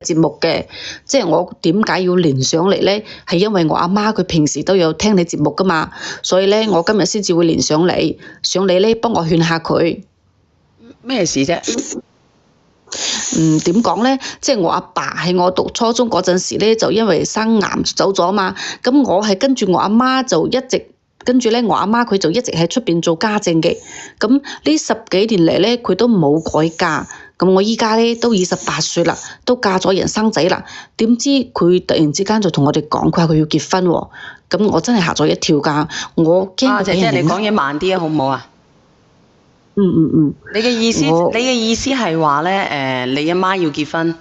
節目嘅，即係我點解要連上嚟咧？係因為我阿媽佢平時都有聽你節目噶嘛，所以咧我今日先至會連上嚟，咧幫我勸下佢。咩事啫？點講咧？即係我阿爸喺我讀初中嗰陣時咧，就因為生癌走咗嘛，咁我係跟住我阿媽就一直。跟住咧，我阿媽佢就一直喺出邊做家政嘅，咁呢10幾年嚟咧，佢都冇改嫁。咁我依家咧都28歲啦，都嫁咗人生仔啦。點知佢突然之間就同我哋講，佢話佢要結婚喎。咁我真係嚇咗一跳㗎，我驚。姐姐，你講嘢慢啲啊，好唔好啊？你嘅意思係話咧，你阿媽要結婚？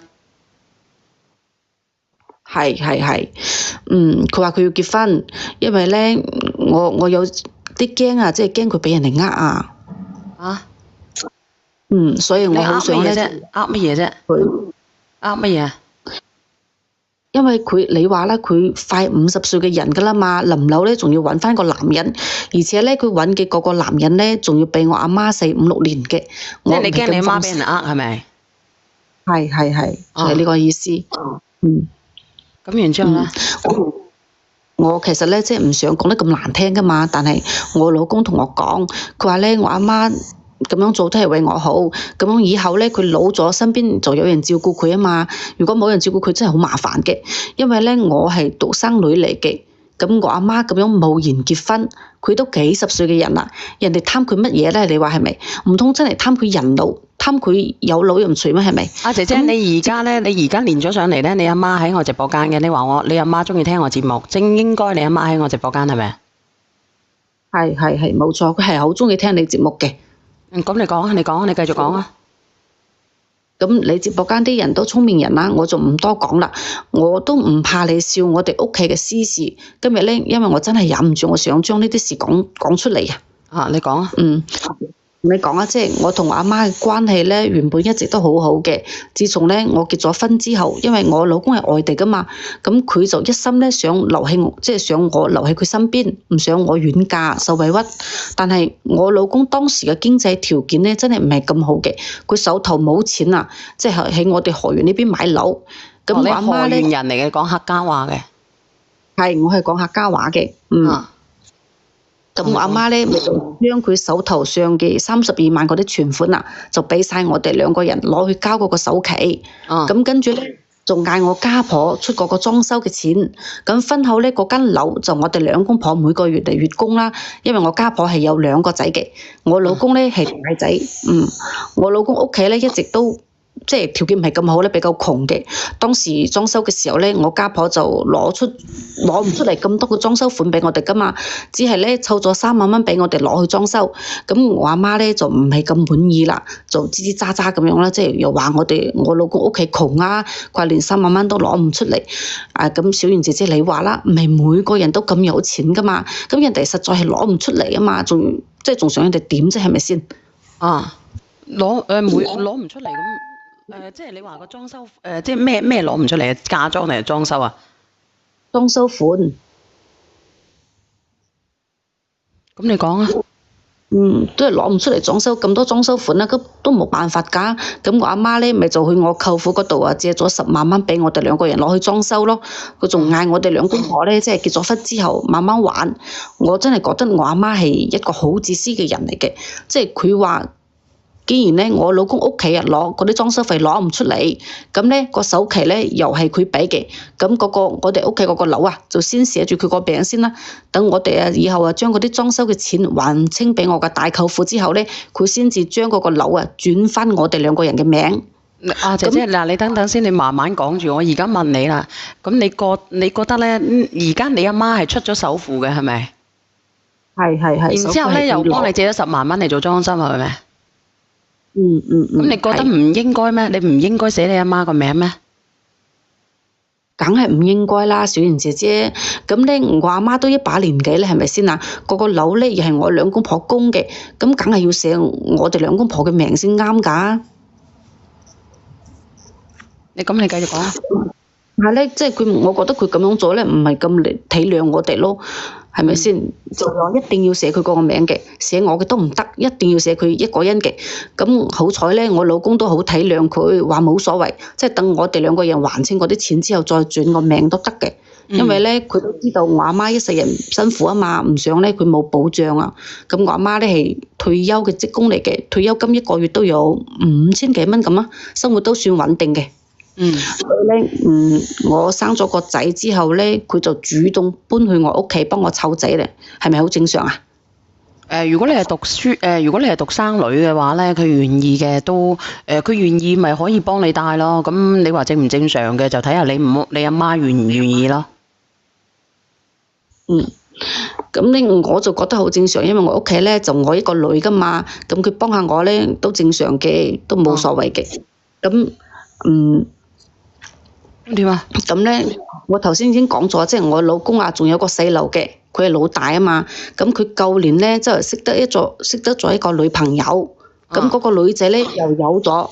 係，佢話佢要結婚，因為咧我有啲驚啊，即係驚佢俾人哋啊。啊？所以我好想咧。呃乜嘢啫？呃乜嘢？因為你話啦，佢快50歲嘅人噶啦嘛，臨老咧仲要揾翻個男人，而且咧佢揾嘅嗰個男人咧仲要比我阿媽細5、6年嘅。即係你驚你阿媽俾人呃係咪？係，係呢個意思。咁然之後咧，我其實咧即係唔想講得咁難聽噶嘛，但係我老公同我講，佢話咧我阿媽咁樣做都係為我好，咁樣以後咧佢老咗身邊就有人照顧佢啊嘛。如果冇人照顧佢真係好麻煩嘅，因為咧我係獨生女嚟嘅，咁我阿媽咁樣貿然結婚，佢都幾十歲嘅人啦，人哋貪佢乜嘢咧？你話係咪？唔通真係貪佢人老，貪佢有老又唔除咩？係咪？姐姐，你而家連咗上嚟咧，你阿媽喺我直播間嘅，你話你阿媽中意聽我節目，正應該你阿媽喺我直播間係咪？係冇錯，佢係好中意聽你節目嘅。咁你講啊，你繼續講啊。咁你直播間啲人都聰明人啦，我就唔多講啦。我都唔怕你笑我哋屋企嘅私事。今日咧，因為我真係忍唔住，我想將呢啲事講出嚟啊。你講啊。你講啊，即係我同我阿媽嘅關係咧，原本一直都好好嘅。自從咧我結咗婚之後，因為我老公係外地噶嘛，咁佢就一心咧想留喺我，即係想我留喺佢身邊，唔想我遠嫁受委屈。但係我老公當時嘅經濟條件咧，真係唔係咁好嘅，佢手頭冇錢啊，即係喺我哋河源呢邊買樓。咁我阿媽咧，河源人嚟嘅，講客家話嘅。係，我係講客家話嘅。咁我阿媽咧，咪就將佢手頭上嘅32萬嗰啲存款啊，就俾晒我哋2個人攞去交嗰個首期。咁跟住咧，仲嗌我家婆出嗰個裝修嘅錢。咁婚後咧，嗰間樓就我哋2公婆每個月嚟月供啦。因為我家婆係有2個仔嘅，我老公咧係大仔。我老公屋企咧一直都即係條件唔係咁好咧，比較窮嘅。當時裝修嘅時候咧，我家婆就攞唔出嚟咁多個裝修款俾我哋噶嘛，只係咧湊咗3萬蚊俾我哋攞去裝修。咁我阿媽咧就唔係咁滿意啦，就吱吱喳喳咁樣啦，即係又話我老公屋企窮啊，佢話連3萬蚊都攞唔出嚟。咁小媛姐姐你話啦，唔係每個人都咁有錢噶嘛，咁人哋實在係攞唔出嚟啊嘛，仲想人哋點啫？係咪先？攞唔出嚟咁。即係你話個裝修，即係咩攞唔出嚟啊？嫁妝定係裝修啊？裝修款。咁你講啊？都係攞唔出嚟裝修咁多裝修款啦，咁都冇辦法㗎。咁我阿媽咧，咪就去我舅父嗰度啊，借咗10萬蚊俾我哋2個人攞去裝修咯。佢仲嗌我哋2公婆咧，即係結咗婚之後慢慢還。我真係覺得我阿媽係一個好自私嘅人嚟嘅，即係佢話。既然咧我老公屋企啊攞嗰啲裝修費攞唔出嚟，咁咧個首期咧又係佢俾嘅，咁我哋屋企嗰個樓啊就先寫住佢個名先啦。等我哋啊以後啊將嗰啲裝修嘅錢還清俾我嘅大舅父之後咧，佢先至將嗰個樓啊轉翻我哋2個人嘅名。姐姐嗱，你等等先，你慢慢講住。我而家問你啦，咁你覺得咧，而家你阿媽係出咗首付嘅係咪？係。然之後咧又幫你借咗10萬蚊嚟做裝修係咪？咁你覺得唔應該咩？你唔應該寫你阿媽個名咩？梗係唔應該啦，小媛姐姐。咁咧，我阿媽都一把年紀咧，係咪先啊？個樓咧又係我2公婆供嘅，咁梗係要寫我哋2公婆嘅名先啱㗎。你繼續講。係咧，即係我覺得佢咁樣做咧，唔係咁嚟體諒我哋咯。係咪先？就話一定要寫佢嗰個名嘅，寫我嘅都唔得，一定要寫佢一個人嘅。咁好彩咧，我老公都好體諒佢，話冇所謂，即係等我哋兩個人還清嗰啲錢之後再轉個名都得嘅。因為咧，佢都知道我阿媽一世人辛苦啊嘛，唔想咧佢冇保障啊。咁我阿媽咧係退休嘅職工嚟嘅，退休金一個月都有5000幾蚊咁啊，生活都算穩定嘅。所以咧，我生咗個仔之後咧，佢就主動搬去我屋企幫我湊仔咧，係咪好正常啊？如果你係讀書，如果你係獨生女嘅話咧，佢願意嘅都，佢願意咪可以幫你帶咯。咁你話正唔正常嘅，就睇下你阿媽願唔願意咯。咁咧我就覺得好正常，因為我屋企咧就我一個女噶嘛，咁佢幫下我咧都正常嘅，都冇所謂嘅。咁點啊？咁咧，我頭先已經講咗，即係我老公啊，仲有個細路嘅，佢係老大啊嘛。咁佢舊年咧，即係識得咗一個女朋友，咁嗰個女仔咧又有咗，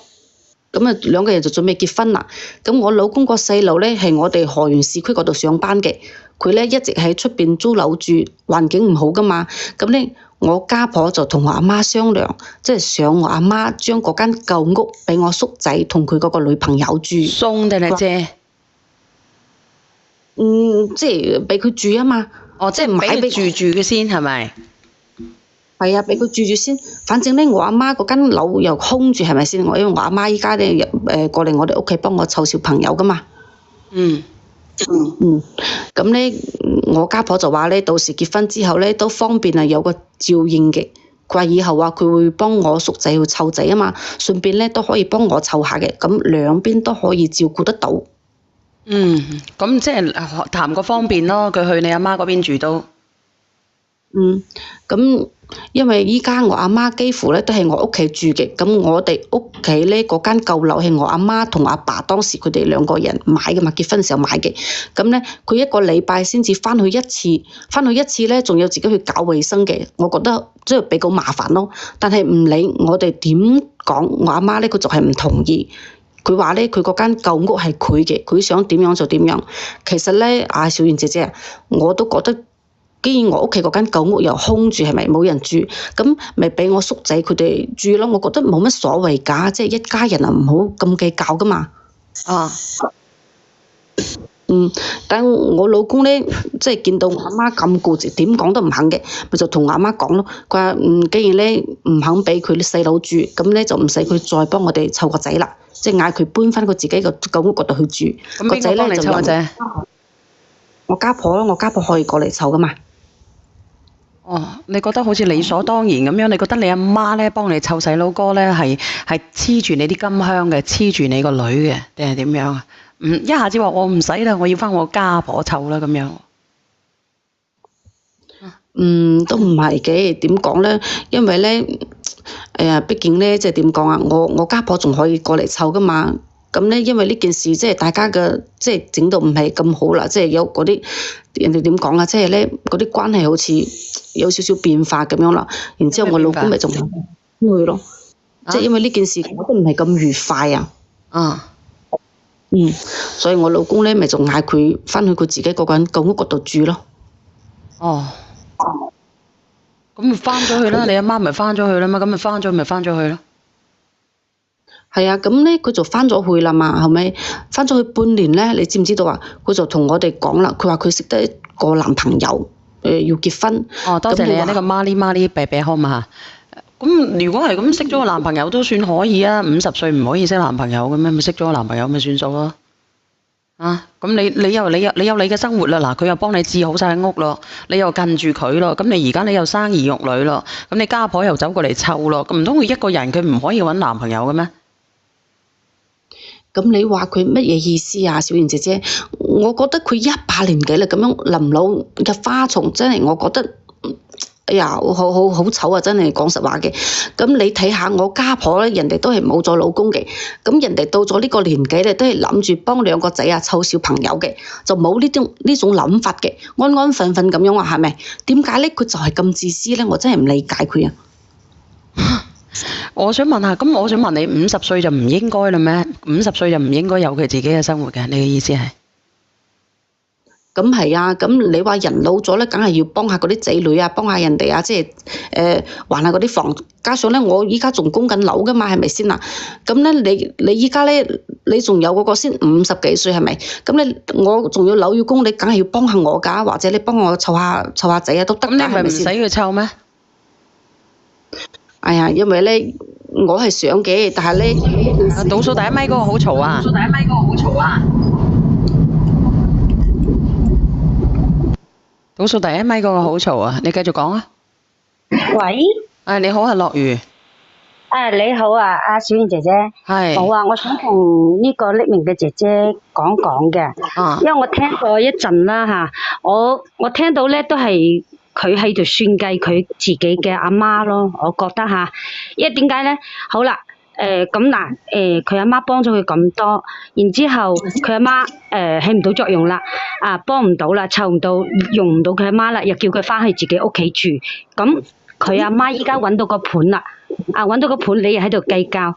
咁啊兩個人就準備結婚啦。咁我老公個細路咧係我哋河源市區嗰度上班嘅，佢咧一直喺出邊租樓住，環境唔好噶嘛。咁咧我家婆就同我阿媽商量，即係想我阿媽將嗰間舊屋俾我叔仔同佢嗰個女朋友住。送定係借？即係俾佢住啊嘛。即係買俾佢住嘅先係咪？係啊，俾佢住住先。反正咧，我阿媽嗰間樓又空住，係咪先？因為我阿媽依家咧過嚟我哋屋企幫我湊小朋友噶嘛。咁咧，我家婆就話咧，到時結婚之後咧都方便啊，有個照應嘅。佢話以後啊，佢會幫我叔仔去湊仔啊嘛，順便咧都可以幫我湊下嘅，咁兩邊都可以照顧得到。咁即係談個方便咯，佢去你阿媽嗰邊住都。咁因為依家我阿媽幾乎咧都係我屋企住嘅，咁我哋屋企咧嗰間舊樓係我阿媽同阿爸當時佢哋兩個人買嘅嘛，結婚時候買嘅。咁咧佢一個禮拜先至翻去一次，翻去一次咧仲要自己去搞衞生嘅，我覺得即係比較麻煩咯。但係唔理我哋點講，我阿媽咧佢就係唔同意。佢話咧，佢嗰間舊屋係佢嘅，佢想點樣就點樣。其實咧，小燕姐姐，我都覺得，既然我屋企嗰間舊屋又空住，係咪冇人住？咁咪俾我叔仔佢哋住咯。我覺得冇乜所謂㗎，即係一家人啊，唔好咁計較㗎嘛。但我老公咧，即係見到我阿媽咁固執，點講都唔肯嘅，咪就同我阿媽講咯。佢話既然咧唔肯俾佢啲細佬住，咁咧就唔使佢再幫我哋湊個仔啦，即係嗌佢搬翻佢自己個舊屋嗰度去住。咁邊個幫你湊個仔？我家婆咯，我家婆可以過嚟湊噶嘛。你覺得好似理所當然咁樣？你覺得你阿媽咧幫你湊細佬哥咧係黐住你啲金香嘅，黐住你個女嘅，定係點樣啊？一下子話我唔使啦，我要翻我家婆湊啦咁樣。都唔係嘅，點講咧？因為咧，畢竟咧，即係點講啊？我家婆仲可以過嚟湊噶嘛。咁咧，因為呢件事即係大家嘅，即係整到唔係咁好啦，即係有嗰啲人哋點講啊？即係咧嗰啲關係好似有少少變化咁樣啦。然之後我老公咪仲去咯，即係因為呢件事我都唔係咁愉快啊。所以我老公咧咪就嗌佢翻去佢自己嗰間舊屋嗰度住咯。咁咪翻咗去啦，你阿媽咪翻咗去啦嘛，咁咪翻咗去咯。係啊，咁咧佢就翻咗去啦嘛，後尾翻咗去半年咧，你知唔知道啊？佢就同我哋講啦，佢話佢識得一個男朋友，要結婚。多謝你啊！呢個媽咪病病好嘛？咁如果係咁識咗個男朋友都算可以啊，50歲唔可以識男朋友嘅咩？咪識咗個男朋友咪算數咯。咁你有你嘅生活啦，嗱佢又幫你置好晒屋咯，你又近住佢咯，咁你而家你又生兒育女咯，咁你家婆又走過嚟湊咯，咁唔通佢一個人佢唔可以揾男朋友嘅咩？咁你話佢乜嘢意思啊，小妍姐姐？我覺得佢100年紀啦，咁樣臨老入花叢，真係我覺得。哎呀，好醜啊！真係講實話嘅。咁你睇下我家婆咧，人哋都係冇咗老公嘅。咁人哋到咗呢個年紀咧，都係諗住幫2個仔啊湊小朋友嘅，就冇呢種諗法嘅，安安分分咁樣話係咪？點解咧？佢就係咁自私咧？我真係唔理解佢啊！我想問下，咁我想問你，50歲就唔應該啦咩？50歲就唔應該有佢自己嘅生活嘅？你嘅意思係？咁係啊，咁你話人老咗咧，梗係要幫下嗰啲仔女啊，幫下人哋啊，即係還下嗰啲房。加上咧，我依家仲供緊樓噶嘛，係咪先啊？咁咧，你依家咧，你仲有嗰個先50幾歲係咪？咁咧，我仲要樓要供，你梗係要幫下我㗎，或者你幫我湊下仔啊都得㗎，係咪先？咁你咪唔使佢湊咩？哎呀，因為咧，我係想嘅，但係咧，倒數第一咪嗰個好嘈啊！倒數第一咪嗰個好嘈啊！你繼續講啊！喂，你好啊，樂如。你好啊，阿小燕姐姐。係。好啊，我想同呢個匿名嘅姐姐講講嘅。因為我聽咗一陣啦嚇，我聽到咧都係佢喺度算計佢自己嘅阿媽咯，我覺得嚇。因為點解咧？好啦。咁嗱，佢阿媽幫咗佢咁多，然之後佢阿媽起唔到作用啦，幫唔到啦，湊唔到，用唔到佢阿媽啦，又叫佢翻去自己屋企住，咁佢阿媽依家揾到個盤啦，揾到個盤你又喺度計較，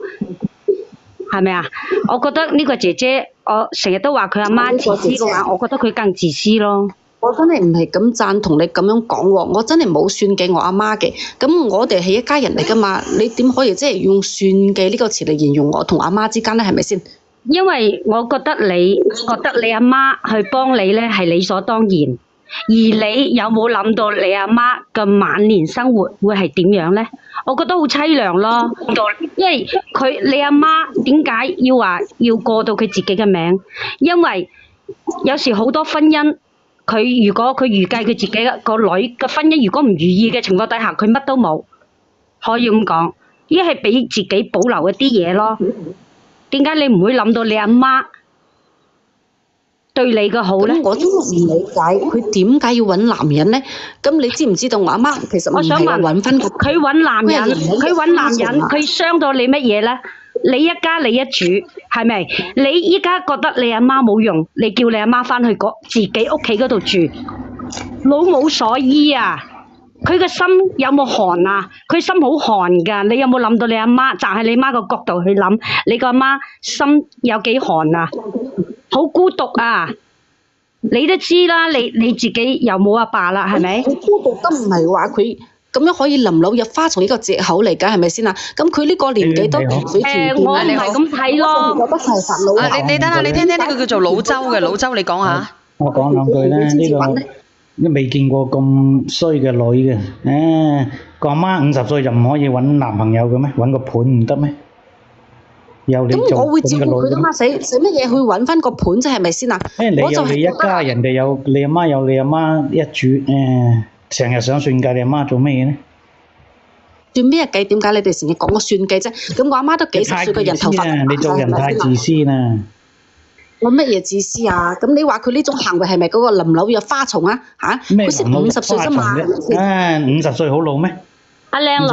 係咪啊？我覺得呢個姐姐，我成日都話佢阿媽自私嘅話，我覺得佢更自私咯。我真係唔係咁贊同你咁樣講喎，我真係冇算計我阿媽嘅。咁我哋係一家人嚟㗎嘛，你點可以即係用算計呢個詞嚟形容我同阿媽之間咧？係咪先？因為我覺得你阿媽去幫你咧係理所當然，而你有冇諗到你阿媽嘅晚年生活會係點樣咧？我覺得好凄涼咯，因為你阿媽點解要話要過到佢自己嘅名？因為有時好多婚姻。如果佢預計佢自己個女嘅婚姻如果唔如意嘅情況底下，佢乜都冇，可以咁講，依係俾自己保留一啲嘢咯。點解你唔會諗到你阿媽對你嘅好咧？我真係唔理解佢點解要揾男人咧？咁你知唔知道我阿媽其實唔係揾翻佢揾男人，佢傷到你乜嘢咧？你一家你一主係咪？你依家覺得你阿媽冇用，你叫你阿媽翻去自己屋企嗰度住，老冇所依啊！佢個心有冇寒啊？佢心好寒㗎，你有冇諗到你阿媽？就係你媽個角度去諗，你個阿媽心有幾寒啊？好孤獨啊！你都知啦，你自己又冇阿爸啦，係咪？孤獨都唔係話佢。咁樣可以臨老入花叢呢個藉口嚟㗎，係咪先啊？咁佢呢個年紀都水甜我唔係咁睇咯。覺得係煩惱。你等下，你聽聽呢個叫做老周嘅，老周你講下。我講兩句咧，呢個未見過咁衰嘅女嘅。個阿媽50歲就唔可以揾男朋友嘅咩？揾個伴唔得咩？咁我會照顧佢㗎嘛，使乜嘢去揾翻個伴啫？係咪先啊？你有你一家人哋有你阿媽有你阿媽一主成日想算計你阿媽做咩嘢咧？算咩計？點解你哋成日講我算計啫？咁我阿媽都幾十歲嘅人頭髮，你做人太自私啦！我乜嘢自私啊？咁你話佢呢種行為係咪嗰個臨老入花叢啊？佢先50歲啫嘛！50歲好老咩？阿靚女，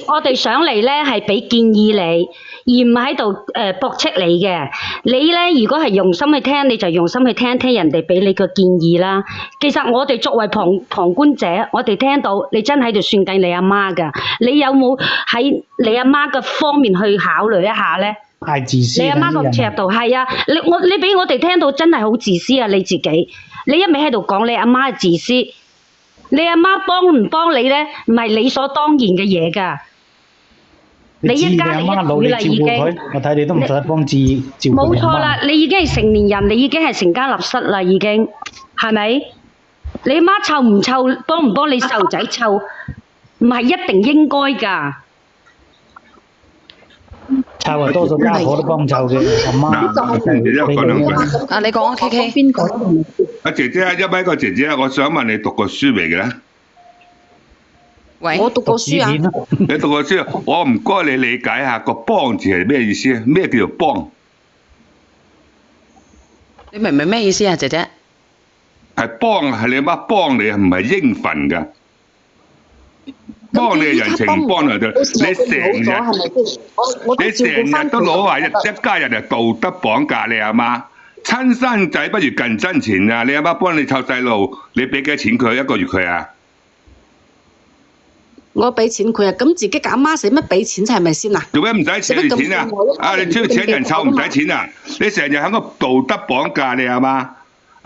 我哋上嚟咧係俾建議你，而唔係喺度駁斥你嘅。你咧如果係用心去聽，你就用心去聽聽人哋俾你嘅建議啦。其實我哋作為旁觀者，我哋聽到你真喺度算計你阿媽㗎。你有冇喺你阿媽嘅方面去考慮一下咧？太自私。你阿媽個尺度係啊，你俾我哋聽到真係好自私啊！你自己，你一味喺度講你阿媽嘅自私。你阿媽幫唔幫你咧？唔係理所當然嘅嘢㗎。你一家你一主啦，已經。我睇你都唔使幫照顧。冇錯啦，你已經係成年人，你已經係成家立室啦，已經係咪？你阿媽湊唔湊，幫唔幫你細路仔湊，唔係一定應該㗎。湊啊，多數家婆都幫湊嘅，阿媽。你講啊 ，K K。邊個？阿姐姐，一位個姐姐，我想問你讀過書未嘅咧？喂，我讀過書啊。你讀過書，我唔該你理解下個幫字係咩意思啊？咩叫做幫？你明唔明咩意思啊，姐姐？係幫係你阿媽幫你，唔係應份㗎。幫你嘅人情唔幫嚟就，你成日都攞話一家人係道德綁架你阿媽，親生仔不如近親情啊！你阿媽幫你湊細路，你俾幾多錢佢一個月佢啊？我俾錢佢啊，咁自己嘅阿媽使乜俾錢啫？係咪先啊？做咩唔使請你錢啊？你只要請人湊唔使錢啊？你成日喺個道德綁架你阿媽。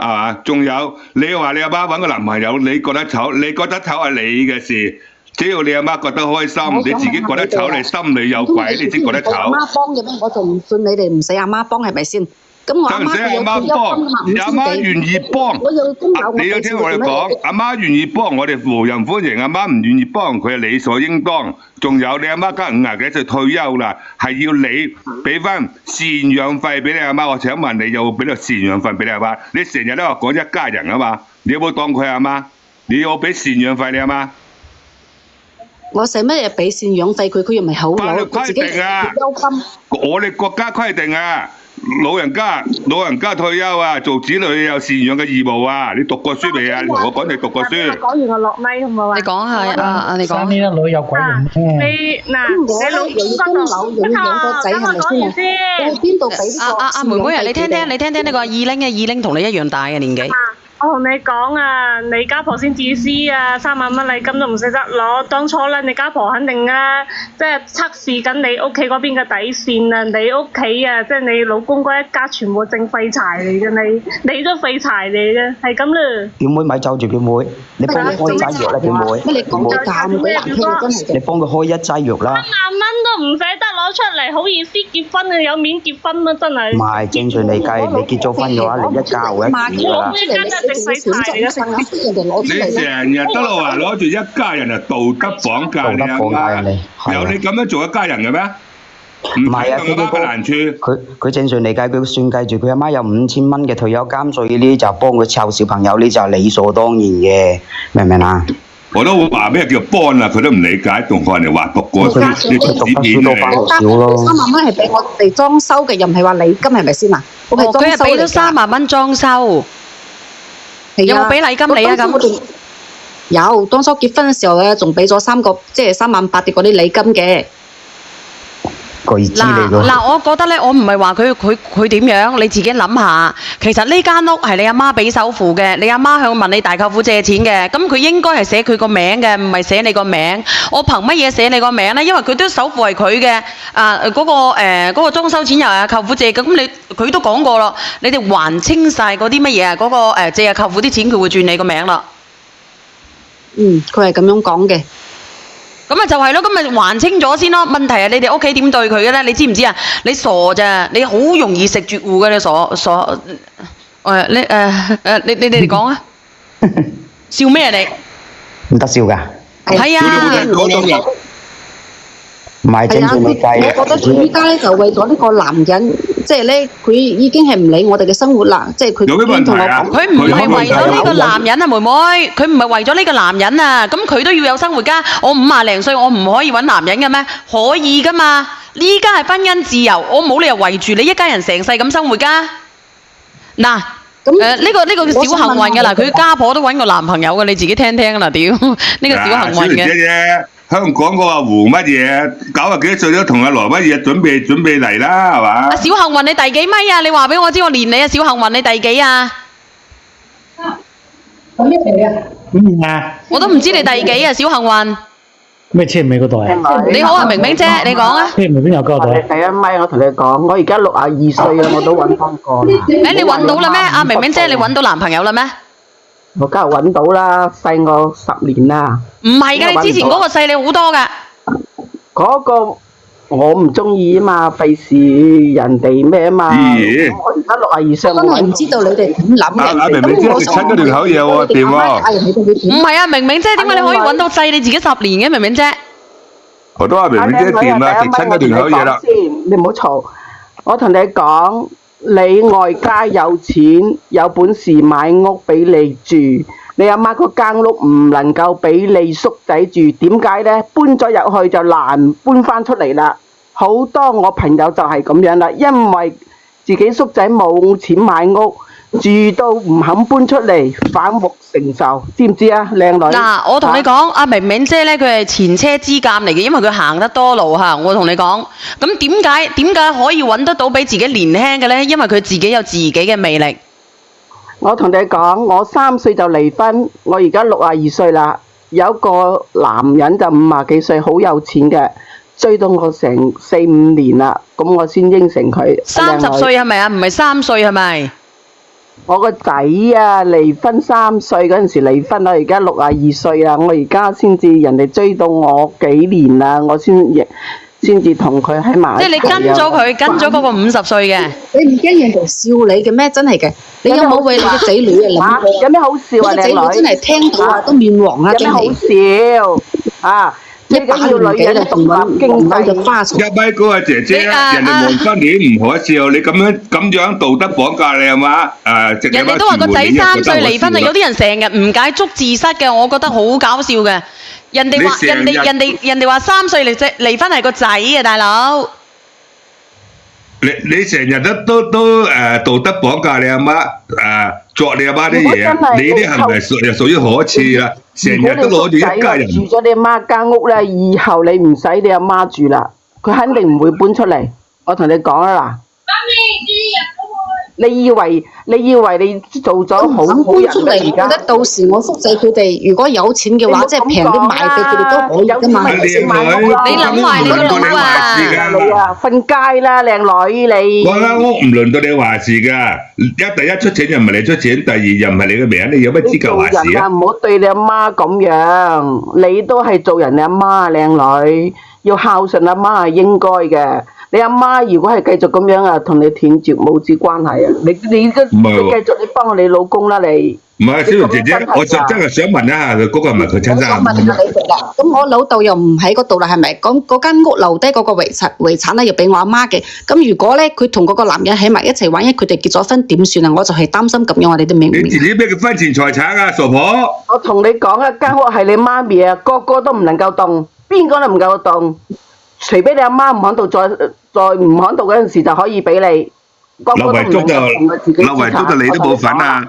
係嘛？仲有你話你阿媽揾個男朋友，你覺得醜，你覺得醜係你嘅事。只要你阿媽覺得開心，你自己覺得醜，你心裏有鬼，你先覺得醜。阿媽幫嘅咩？我就唔信你哋唔使阿媽幫，係咪先？咁我阿媽佢有退休金㗎嘛，阿媽願意幫。我有公有你要聽我哋講，阿媽願意幫，我哋無人歡迎。阿媽唔願意幫，佢係理所應當。仲有你阿媽家50幾歲退休啦，係要你俾翻贍養費俾你阿媽。我請問你有冇俾到贍養費俾你阿媽？你成日都話講一家人啊嘛，你有冇當佢阿媽？你有冇俾贍養費你阿媽？我使乜嘢俾贍養費佢？佢又唔係好法律老，佢自己規定啊，退休金。我哋國家規定啊，老人家退休啊，做子女有贍養嘅義務啊。你讀過書未啊？你同我講你讀過書。講完我落咪好唔好啊？你講下你講。生呢一女有鬼用咩？你老公嗰度，養個仔係咪先？你邊度俾呢個？妹妹啊，你聽聽呢個二玲同你一樣大嘅年紀。我同你講啊，你家婆先自私啊，3萬蚊禮金都唔捨得攞。當初咧，你家婆肯定啊，即係測試緊你屋企嗰邊嘅底線啊。你屋企啊，即係你老公嗰一家全部正廢柴嚟嘅，你都廢柴嚟嘅，係咁啦。表妹咪就住表妹，你幫佢開一劑藥啦，表妹。乜你講得咁鬼難聽，真係。你幫佢開一劑藥啦。3萬蚊都唔捨得攞出嚟，好意思結婚啊？有面結婚啊？真係。唔係正常嚟計，你結咗婚嘅話，你一家會一子㗎啦。你成日得咯話攞住一家人啊，道德綁架你阿媽，有你咁樣做一家人嘅咩？唔係啊，佢難處。佢正常嚟計，佢算計住佢阿媽有5000蚊嘅退休金，所以呢就幫佢湊小朋友，呢就係理所當然嘅，明唔明啊？我都話咩叫幫啊，佢都唔理解，仲學人哋話讀過書，你讀書都翻學少咯。3萬蚊係俾我哋裝修嘅，又唔係話禮金，係咪先啊？佢係俾咗3萬蚊裝修。有冇俾禮金你啊？咁有，當初結婚嘅時候咧，仲俾咗3萬8嘅嗰啲禮金嘅。嗱，我覺得咧，我唔係話佢點樣，你自己諗下。其實呢間屋係你阿媽俾首付嘅，你阿媽向問你大舅父借錢嘅，咁佢應該係寫佢個名嘅，唔係寫你個名。我憑乜嘢寫你個名咧？因為佢都首付係佢嘅，嗰個裝修錢又係阿舅父借嘅，咁佢都講過咯，你哋還清晒嗰啲乜嘢啊？嗰個借阿舅父啲錢，佢會轉你個名啦。佢係咁樣講嘅。咁咪就係咯，咁咪還清咗先咯。問題係你哋屋企點對佢嘅咧？你知唔知啊？你傻咋？你好容易食絕戶嘅，你傻。你哋講啊！笑咩啊你？唔得笑㗎。係啊。唔係正常嚟計。我覺得佢依家咧就為咗呢個男人，即係咧佢已經係唔理我哋嘅生活啦，即係佢有咩問題啊？佢唔係為咗呢個男人啊，妹妹，佢唔係為咗呢個男人啊，咁佢都要有生活㗎。我50零歲，我唔可以揾男人嘅咩？可以㗎嘛？呢家係婚姻自由，我冇理由圍住你一家人成世咁生活㗎。嗱，呢個叫小幸運㗎啦，佢家婆都揾個男朋友㗎，你自己聽聽啦，屌，呢個小幸運嘅。香港嗰個胡乜嘢，90幾歲都同阿羅乜嘢準備嚟啦，係嘛？阿小幸運你第幾米啊？你話俾我知，我練你啊！小幸運你第幾啊？咩嚟啊？咩啊？我都唔知你第幾啊！小幸運。咩車尾嗰度啊？你好啊，明明姐，你講啊。車尾邊有嗰度？第1米，我同你講，我而家62歲啦，我都揾翻個啦。你揾到啦咩？阿明明姐，你揾到男朋友啦咩？我梗係揾到啦，細我10年啦。唔係㗎，你之前嗰個細你好多㗎。嗰個我唔中意啊嘛，費事人哋咩啊嘛。我而家62歲，我真係唔知道你哋點諗嘅。阿明明姐食親嗰段口嘢喎，掂喎。唔係啊，明明姐，點解你可以揾到細你自己10年嘅？明明姐。我都話明明姐掂啦，食親嗰段口嘢啦。你唔好嘈，我同你講。你外家有錢有本事買屋俾你住，你阿媽嗰間屋唔能夠俾你叔仔住，點解呢？搬咗入去就難搬翻出嚟啦。好多我朋友就係咁樣啦，因為自己叔仔冇錢買屋，住到唔肯搬出嚟，反目成仇，知唔知啊，靚女？嗱，我同你講，阿明明姐咧，佢係前車之鑑嚟嘅，因為佢行得多路嚇。我同你講，咁點解可以揾得到比自己年輕嘅咧？因為佢自己有自己嘅魅力。我同你講，我3歲就離婚，我而家62歲啦。有個男人就50幾歲，好有錢嘅，追到我成4、5年啦，咁我先應承佢。30歲係咪啊？唔係3歲係咪？我個仔啊，離婚3歲嗰陣時離婚，我而家62歲啦，我而家先至人哋追到我幾年啦，我先至同佢喺埋一齊。即係你跟咗佢，跟咗嗰個50歲嘅。你唔驚人哋笑你嘅咩？真係嘅，你有冇為你嘅仔女啊諗過？有咩好笑啊，你個仔女真係聽到啊都面黃啦，有咩好笑啊？最緊要女人獨立經濟嘅花一米高啊姐姐，人哋黃婚你唔可笑，你咁樣道德綁架你係嘛？人哋都話個仔3歲離婚啊，有啲人成日誤解捉自殺嘅，我覺得好搞笑嘅。人哋話3歲離婚係個仔啊，大佬。你成日都道德綁架你阿媽，作你阿媽啲嘢，你啲行為又屬於可恥啦！成日都攞住一家人。住咗你阿媽間屋咧，以後你唔使你阿媽住啦，佢肯定唔會搬出嚟。我同你講啦嗱。你以為你做咗好好人出嚟，我覺得到時我福仔佢哋如果有錢嘅話，即係平啲賣俾佢哋都可以㗎嘛。你諗壞你個腦啊！瞓街啦，靚女你。嗰間屋唔輪到你話事㗎，第一出錢又唔係你出錢，第二又唔係你嘅名，你有乜資格話事啊？唔好對你阿媽咁樣，你都係做人你阿媽靚女，要孝順阿媽係應該嘅。你阿媽如果係繼續咁樣啊，同你斷絕母子關係啊！你繼續你幫你老公啦你。唔係，小龍姐姐，我真係想問一下佢嗰個係咪佢親生？我問下你哋啦，咁我老豆又唔喺嗰度啦，係咪？咁嗰間屋留低嗰個遺產咧，又俾我阿媽嘅。咁如果咧佢同嗰個男人喺埋一齊玩，因為佢哋結咗婚點算啊？我就係擔心咁樣，我哋都明唔明？你咩叫婚前財產啊，傻婆？我同你講啊，間屋係你媽咪啊，個個都唔能夠動，邊個都唔夠動，除非你阿媽唔喺度再唔喺度嗰陣時就可以俾你。留遺囑就你都冇份啊！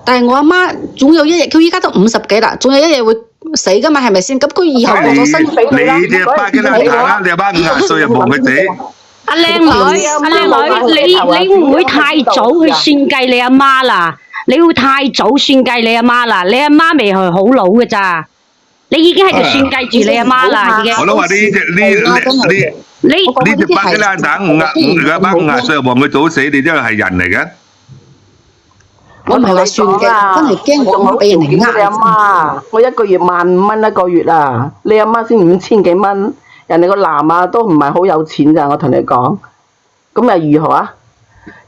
但係我阿媽總有一日，佢依家都50幾啦，總有一日會死噶嘛，係咪先？咁佢以後過咗身俾你啦。你隻巴基斯坦啦，你阿媽50歲又望佢死。阿靚女，你會唔會太早去算計你阿媽啦？你會太早算計你阿媽啦？你阿媽未係好老嘅咋？你已經喺度算計住你阿媽啦，已經。我都話呢隻巴基斯坦50歲又望佢早死，你真係人嚟嘅。我唔係話算計，真係驚我唔俾人哋呃。你阿媽，我1個月15,000蚊一個月啊，你阿媽先5000幾蚊，人哋個男啊都唔係好有錢咋，我同你講，咁又如何啊？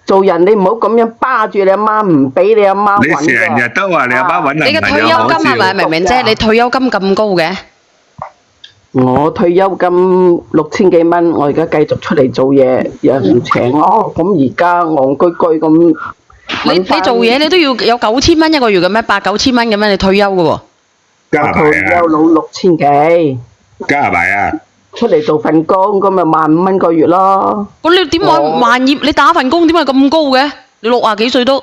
做人你唔好咁樣巴住你阿媽，唔俾你阿媽揾。你成日都話你阿媽揾男朋友，你嘅退休金係咪明明姐？你退休金咁高嘅？我退休金6000幾蚊，我而家繼續出嚟做嘢，有人請我，咁而家戇居居咁。你做嘢你都要有9000蚊一個月嘅咩？8、9千蚊嘅咩？你退休嘅喎？加埋啊！退休老6000幾。加埋啊！出嚟做份工，咁咪15,000蚊個月咯。咁你點解萬業？你打份工點解咁高嘅？你60幾歲都？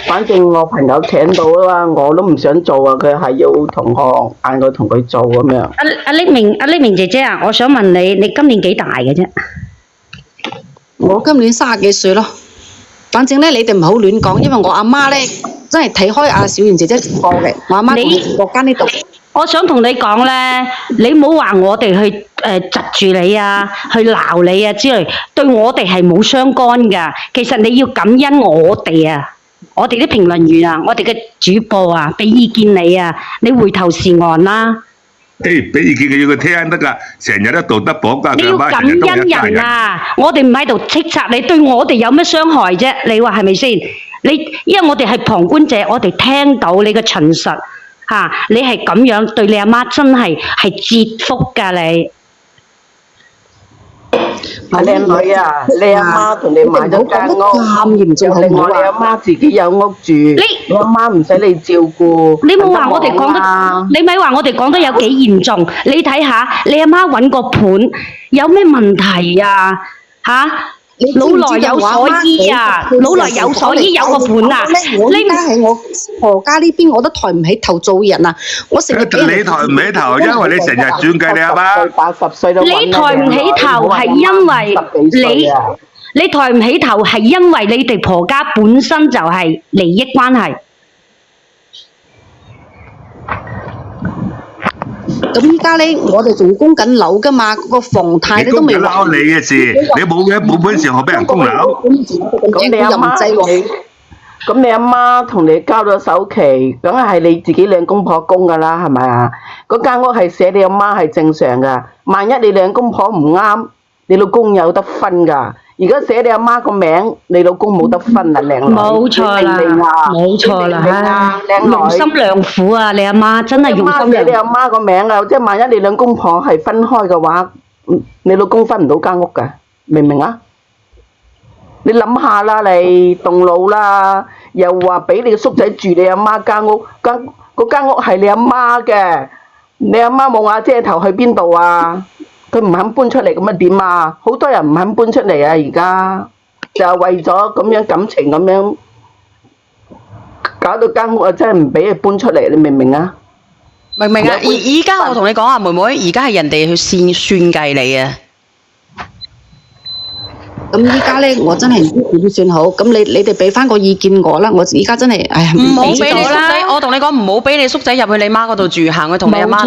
反正我朋友請到啦，我都唔想做啊。佢係要同學嗌我同佢做咁樣。阿匿名姐姐啊，我想問你，你今年幾大嘅啫？我今年30幾歲咯。反正咧，你哋唔好亂講，因為我阿媽咧真係睇開阿小妍姐姐直播嘅。我阿媽喺國間呢度。我想同你講咧，你唔好話我哋去窒住你啊，去鬧你啊之類，對我哋係冇相干㗎。其實你要感恩我哋啊，我哋啲評論員啊，我哋嘅主播啊，俾意見你啊，你回頭是岸啦。俾意見佢要佢聽得㗎，成日都道德綁架佢阿媽，成日都係一家人。你要感恩人啊！我哋唔喺度斥責你，對我哋有咩傷害啫？你話係咪先？因為我哋係旁觀者，我哋聽到你嘅陳述嚇，你係咁樣對你阿媽真係折福㗎你。阿靚女啊，你阿媽同你買咗間屋，又另外你阿媽自己有屋住，你阿媽唔使你照顧。你冇話我哋講得，你咪話我哋講得有幾嚴重？你睇下，你阿媽揾個盤有咩問題啊？嚇！老來有所依啊！老來有所依有個盤啊！你家喺我婆家呢邊，我都抬唔起頭做人啊！我成日你抬唔起頭，因為你成日轉計你阿媽。80歲都你抬唔起頭係因為你抬唔起頭係因為你哋婆家本身就係利益關係。咁依家咧，我哋仲供緊樓噶嘛，個房貸咧都未還。你嘅事，你冇本事學俾人供樓。咁你阿媽咁你阿媽同你交咗首期，梗係你自己兩公婆供噶啦，係咪啊？嗰間屋係寫你阿媽係正常噶，萬一你兩公婆唔啱，你老公有得分噶。而家寫你阿媽個名，你老公冇得分啊，靚女。冇錯啦，冇錯啦，用心良苦啊！你阿媽真係用心良苦。你阿媽個名啊，即係萬一你兩公婆係分開嘅話，你老公分唔到間屋㗎，明唔明啊？你諗下啦，你動腦啦，又話俾你個叔仔住你阿媽間屋，嗰間屋係你阿媽嘅，你阿媽冇瓦遮頭去邊度啊？佢唔肯搬出嚟咁啊點啊？好多人唔肯搬出嚟啊！而家就係為咗咁樣感情咁樣，搞到間屋啊真係唔俾佢搬出嚟，你明唔明啊？明唔明啊？而家我同你講啊，妹妹，而家係人哋去算計你啊！咁依家咧，我真係唔知點算好。咁你哋俾翻個意見我啦。我依家真係，哎呀，唔好俾你叔仔，我同你講，唔好俾你叔仔入去你媽嗰度住，行去同你阿媽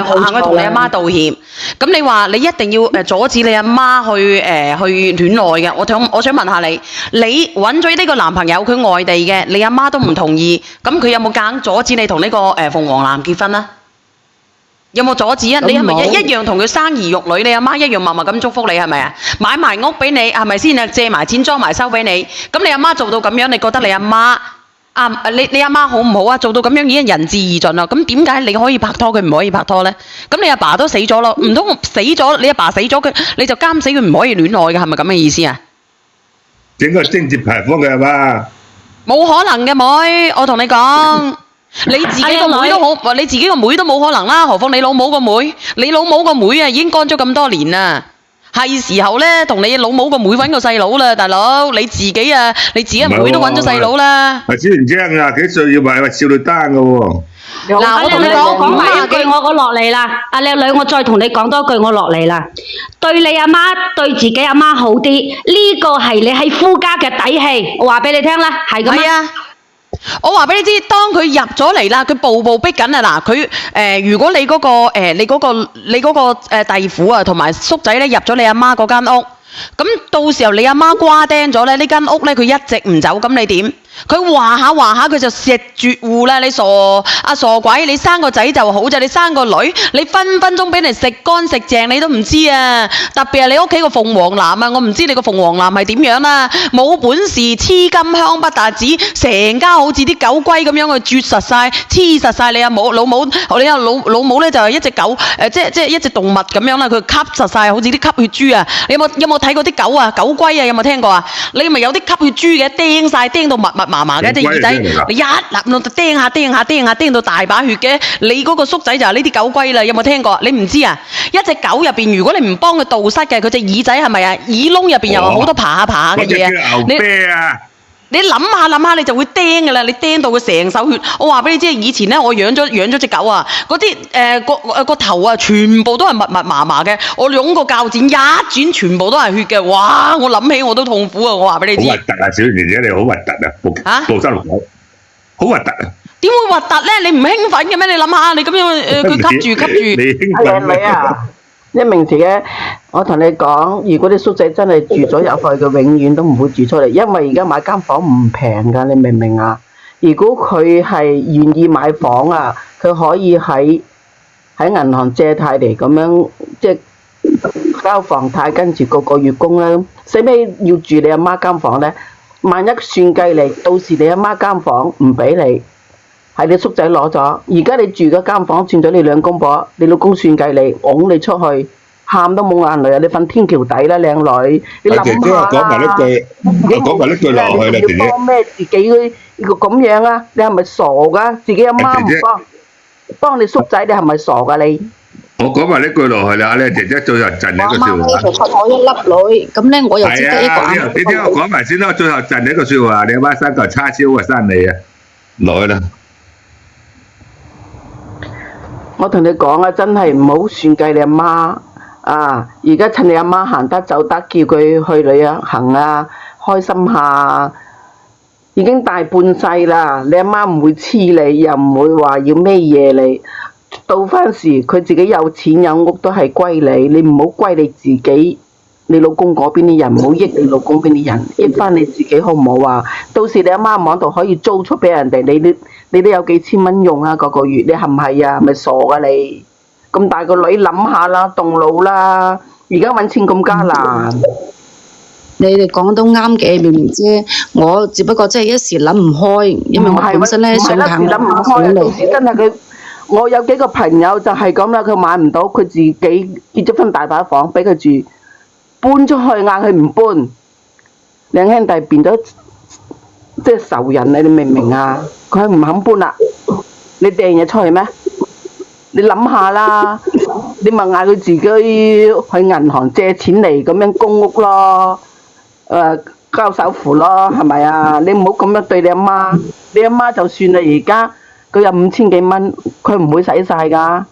行去同你阿媽道歉。咁你話你一定要阻止你阿媽去戀愛嘅。我想問下你，你揾咗呢個男朋友，佢外地嘅，你阿媽都唔同意，咁佢有冇硬阻止你同呢個鳳凰男結婚啊？有冇阻止啊？你係咪一樣同佢生兒育女？你阿媽一樣默默咁祝福你係咪啊？買埋屋俾你係咪先啊？借埋錢裝埋收俾你。咁你阿媽做到咁樣，你覺得你阿媽你阿媽好唔好啊？做到咁樣已經仁至義盡啦。咁點解你可以拍拖，佢唔可以拍拖呢？咁你阿爸都死咗咯，唔通死咗你阿爸死咗佢，你就監死佢唔可以戀愛嘅係咪咁嘅意思啊？整個貞節牌坊嘅係嘛？冇可能嘅妹，我同你講。你自己個妹都好，你自己個妹都冇可能啦，何況你老母個妹？你老母個妹啊，已經乾咗咁多年啦，係時候咧同你老母個妹揾個細佬啦，大佬，你自己啊，你自己個妹都揾咗細佬啦。係小年青啊，幾歲要買少女單噶喎？嗱，我同你講埋一句，我落嚟啦，阿靚女，我再同你講多句，我落嚟啦。對你阿媽，對自己阿媽好啲，呢個係你喺夫家嘅底氣，我話俾你聽啦，係咁啊。我話俾你知，當佢入咗嚟啦，佢步步逼緊啊！嗱，佢如果你嗰個弟婦啊，同埋叔仔咧入咗你阿媽嗰間屋，咁到時候你阿媽瓜釘咗咧，呢間屋咧佢一直唔走，咁你點？佢話下話下佢就食絕戶啦！你傻鬼，你生個仔就好啫，你生個女，你分分鐘俾人食乾食淨，你都唔知啊！特別係你屋企個鳳凰男啊，我唔知你個鳳凰男係點樣啦，冇本事黐金香不但止，成家好似啲狗龜咁樣去啜實晒、黐實晒你阿老母，你阿老母咧就係一隻狗，即係一隻動物咁樣啦，佢吸實晒，好似啲吸血豬啊！你有冇睇過啲狗啊、狗龜啊？有冇聽過啊？你咪有啲吸血豬嘅，釘到密麻麻嘅隻耳仔，你一立到釘到大把血嘅，你嗰個叔仔就係呢啲狗龜啦，有冇聽過？你唔知啊？一隻狗入邊，如果你唔幫佢盜虱嘅，佢隻耳仔係咪啊？耳窿入邊又有好多爬下嘅嘢啊！你諗下，你就會釘㗎啦！你釘到佢成手血。我話俾你知，以前咧我養咗隻狗啊，嗰啲個頭啊，全部都係密麻麻嘅。我用個鉸剪一剪，全部都係血嘅。哇！我諗起我都痛苦啊！我話俾你知。好核突啊！小年姐你好核突啊！暴生龍狗，好核突啊！點會核突咧？你唔興奮嘅咩？你諗下，你咁樣佢吸住。你興奮咩啊？一名詞嘅，我同你講，如果啲叔仔真係住咗入去，佢永遠都唔會住出嚟，因為而家買間房唔平㗎，你明唔明啊？如果佢係願意買房啊，佢可以喺銀行借貸嚟咁樣，即係交房貸，跟住個月供啦。使咩要住你阿媽間房咧？萬一算計嚟，到時你阿媽間房唔俾你。係你叔仔攞咗，而家你住嗰間房算咗你兩公婆，你老公算計你，拱你出去，喊都冇眼淚啊！你瞓天橋底啦，靚女，你諗下啦。講埋呢句落去啦，姐姐。你幫咩自己咁樣啊？你係咪傻噶？自己阿媽唔幫你叔仔，你係咪傻噶你？我講埋呢句落去啦，你姐姐最後贈你一個笑話。我媽咧就出我一粒女，咁咧我又自己一個。係啊，你聽我講埋先啦，最後贈你一個笑話，你阿媽生嚿叉燒啊，生你啊，落去啦。我同你講啊，真係唔好算計你阿媽啊！而家趁你阿媽行得走得，叫佢去旅行啊，開心下。已經大半世啦，你阿媽唔會黐你，又唔會話要咩嘢你。到翻時佢自己有錢有屋都係歸你，你唔好歸你自己。你老公嗰邊啲人唔好益你老公邊啲人，益翻你自己好唔好啊？到時你阿媽網度可以租出俾人哋，你都有幾千蚊用啊個月，你係唔係啊？咪傻噶你！咁大個女諗下啦，動腦啦！而家揾錢咁艱難。你哋講都啱嘅，明明啫。我只不過真係一時諗唔開，因為我本身咧想行諗唔開，到時真係佢。我有幾個朋友就係咁啦，佢買唔到，佢自己結咗婚大把房俾佢住。搬出去嗌佢唔搬，兩兄弟變咗即係仇人你明唔明啊？佢唔肯搬啦，你掟嘢出去咩？你諗下啦，你咪嗌佢自己去銀行借錢嚟咁樣供屋咯，交首付咯，係咪啊？你唔好咁樣對你阿媽，你阿媽就算啦，而家佢有5000幾蚊，佢唔會使晒㗎。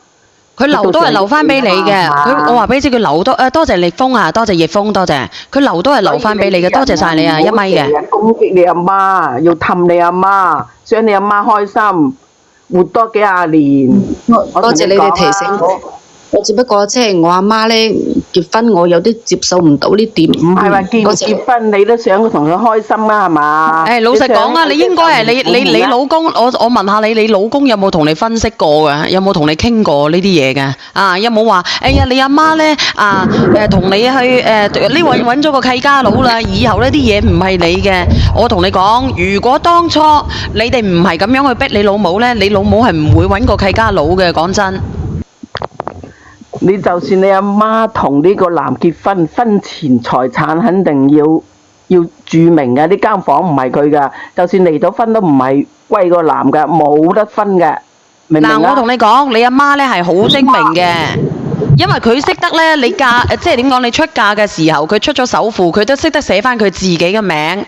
佢留都係留翻俾你嘅，我話俾你知，佢留多多謝逆風啊，多謝逆風，多謝佢留都係留翻俾你嘅，多謝晒你啊，1米嘅。攻擊你阿媽，要氹你阿媽，想你阿媽開心，活多幾廿年。多謝你哋提醒我只不過即係我阿媽咧結婚，我有啲接受唔到呢點。唔係話結婚，你都想同佢開心啦，係嘛？老實講啊，你應該係你老公，我問下你老公有冇同你分析過嘅？有冇同你傾過呢啲嘢嘅？啊，有冇話哎呀你阿媽咧同你去呢位揾咗個契家佬啦，以後呢啲嘢唔係你嘅。我同你講，如果當初你哋唔係咁樣去逼你老母咧，你老母係唔會揾個契家佬嘅。講真。你就算你阿媽同呢個男結婚，婚前財產肯定要注明嘅，呢間房唔係佢噶，就算離咗婚都唔係歸個男嘅，冇得分嘅，明唔明啊？嗱，我同你講，你阿媽咧係好精明嘅，因為佢識得咧，你嫁即係點講？你出嫁嘅時候，佢出咗首付，佢都識得寫翻佢自己嘅名。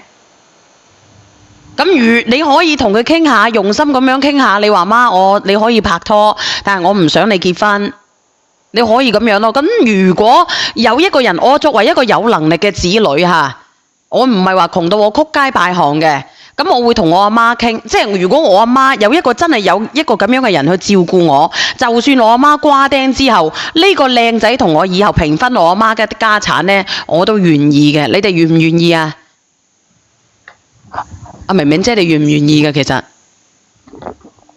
咁你可以同佢傾下，用心咁樣傾下，你話媽，你可以拍拖，但係我唔想你結婚。你可以咁樣咯。咁如果有一個人，我作為一個有能力嘅子女嚇，我唔係話窮到我曲街拜行嘅，咁我會同我阿媽傾。即係如果我阿媽有一個真係有一個咁樣嘅人去照顧我，就算我阿媽瓜釘之後，呢個靚仔同我以後平分我阿媽嘅家產呢，我都願意嘅。你哋願唔願意啊？阿明明姐，你願唔願意嘅？其實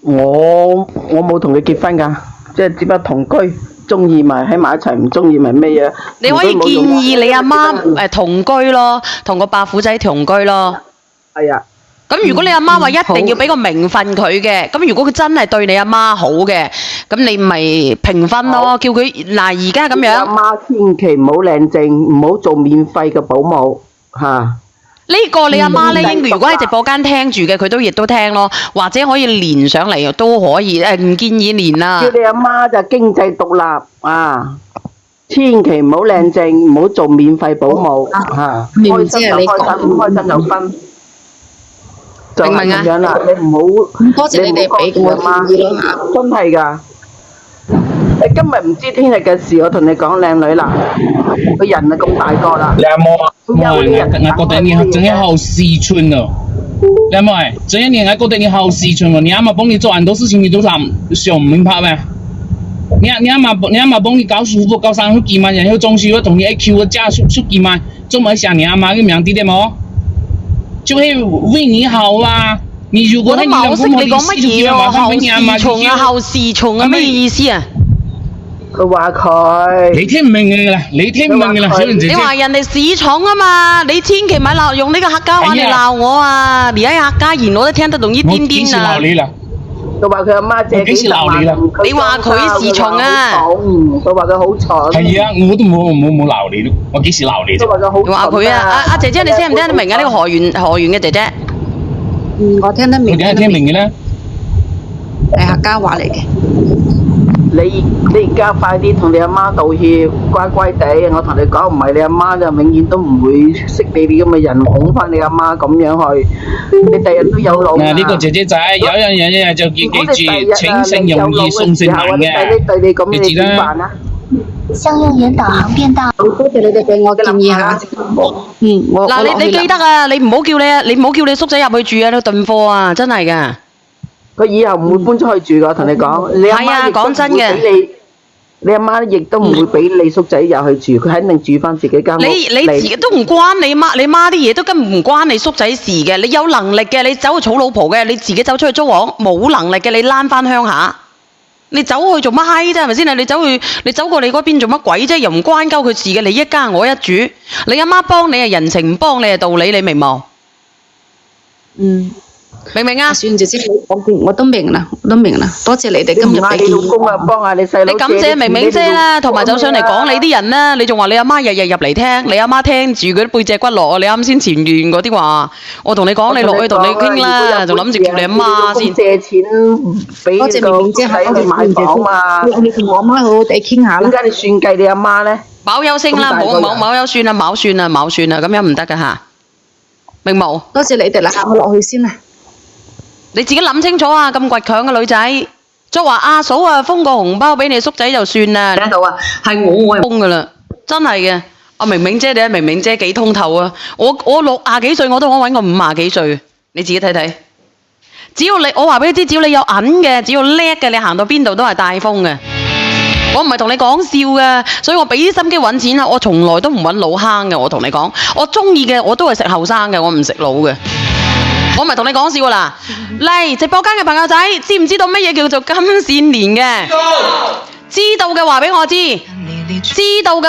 我冇同佢結婚㗎，即係只不過同居。中意咪喺埋一齊，唔中意咪咩嘢？你可以建議你阿媽同居咯，同個白虎仔同居咯。係啊。咁如果你阿媽話一定要俾個名分佢嘅，咁如果佢真係對你阿媽好嘅，咁你咪平分咯，叫佢嗱而家咁樣。阿媽千祈唔好領證，唔好做免費嘅保姆嚇。呢個你阿媽咧，如果喺直播間聽住嘅，佢都亦都聽咯，或者可以連上嚟都可以，唔建議連啊。叫你阿媽就經濟獨立啊，千祈唔好領證，唔好做免費保姆嚇。開心就開心，唔開心就分。就係咁樣啦，你唔好。多謝你哋俾我建議啦，真係㗎。你今日唔知聽日嘅事，我同你講，靚女啦，個人啊咁大個啦。靚妹，我覺得你真係好思春哦。靚妹，這一年我覺得你好思春哦。你阿媽幫你做很多事情，你都想唔明白咩？你阿媽幫你搞舒服、搞生活幾萬，然後仲是要同你 IQ 個價數幾萬，做乜想你阿媽嘅名啲啲冇？就係為你好啊！你如果喺你兩公婆啲事情上麻煩俾你阿媽去叫，後事從啊咩意思啊？佢話佢，你聽唔明嘅啦，你聽唔明嘅啦，小玲姐姐。你話人哋市重啊嘛，你千祈咪鬧用呢個客家話嚟鬧我啊！而家客家言我都聽得懂一點點啊。我幾時鬧你啦？佢話佢阿媽借幾十萬，你話佢市重啊？佢話佢好蠢。係啊，我都冇鬧你咯，我幾時鬧你啫？你話佢啊？阿姐姐，你聽唔聽得明啊？呢個河源嘅姐姐。我聽得明。我梗係聽明嘅啦。係客家話嚟嘅。你而家快啲同你阿媽道歉，乖乖地。我同你講，唔係你阿媽就永遠都唔會識你啲咁嘅人，哄翻你阿媽咁樣去。你第日都有路。嗱，呢個姐姐仔，有樣嘢就記住，請姓容易送姓難嘅。對你咁，你點辦啊？向右沿導航便道。多謝你哋俾我建議下。嗱，你記得啊，你唔好叫你叔仔入去住啊，你囤貨啊，真係噶。佢以後唔會搬出去住噶，同你講。你阿媽亦都唔會俾你。你阿媽亦都唔會俾你叔仔入去住，佢肯定住翻自己間屋。你自己都唔關你媽啲嘢都根本唔關你叔仔事嘅。你有能力嘅，你走去娶老婆嘅，你自己走出去租房；冇能力嘅，你躝翻鄉下。你走去做乜閪啫？係咪先？你走過你嗰邊做乜鬼啫？又唔關鳩佢事嘅，你一家我一主。你阿媽幫你係人情，唔幫你係道理，你明冇？明唔明啊？算姐姐我都明啦，多謝你哋今日俾建議。你老公啊，幫下你細佬。你感謝明明姐啦，同埋就上嚟講你啲人啦，你仲話你阿媽日日入嚟聽，你阿媽聽住嗰啲背脊骨落，你啱先前段嗰啲話，我同你講，你落去同你傾啦，仲諗住叫你阿媽先。借錢俾個仔去買房嘛？你同我阿媽好好地傾下啦。點解你算計你阿媽咧？冇有聲啦，冇有算啦，冇算啦，咁樣唔得噶吓，明冇？多謝你哋啦，我落去先啦。你自己諗清楚啊！咁倔強嘅女仔，再話阿嫂啊，封個紅包俾你叔仔就算啦。聽到啊，係我係封噶啦，真係嘅。阿明明姐，你睇明明姐幾通透啊！我60幾歲我都可揾個50幾歲，你自己睇睇。只要你，我話俾你知，只要你有銀嘅，只要叻嘅，你行到邊度都係帶風嘅。我唔係同你講笑嘅，所以我俾啲心機揾錢啦。我從來都唔揾老坑嘅。我同你講，我中意嘅我都係食後生嘅，我唔食老嘅。我唔係同你講笑㗎啦，嚟直播間嘅朋友仔，知唔知道乜嘢叫做金線蓮嘅？知道嘅話俾我知，知道嘅。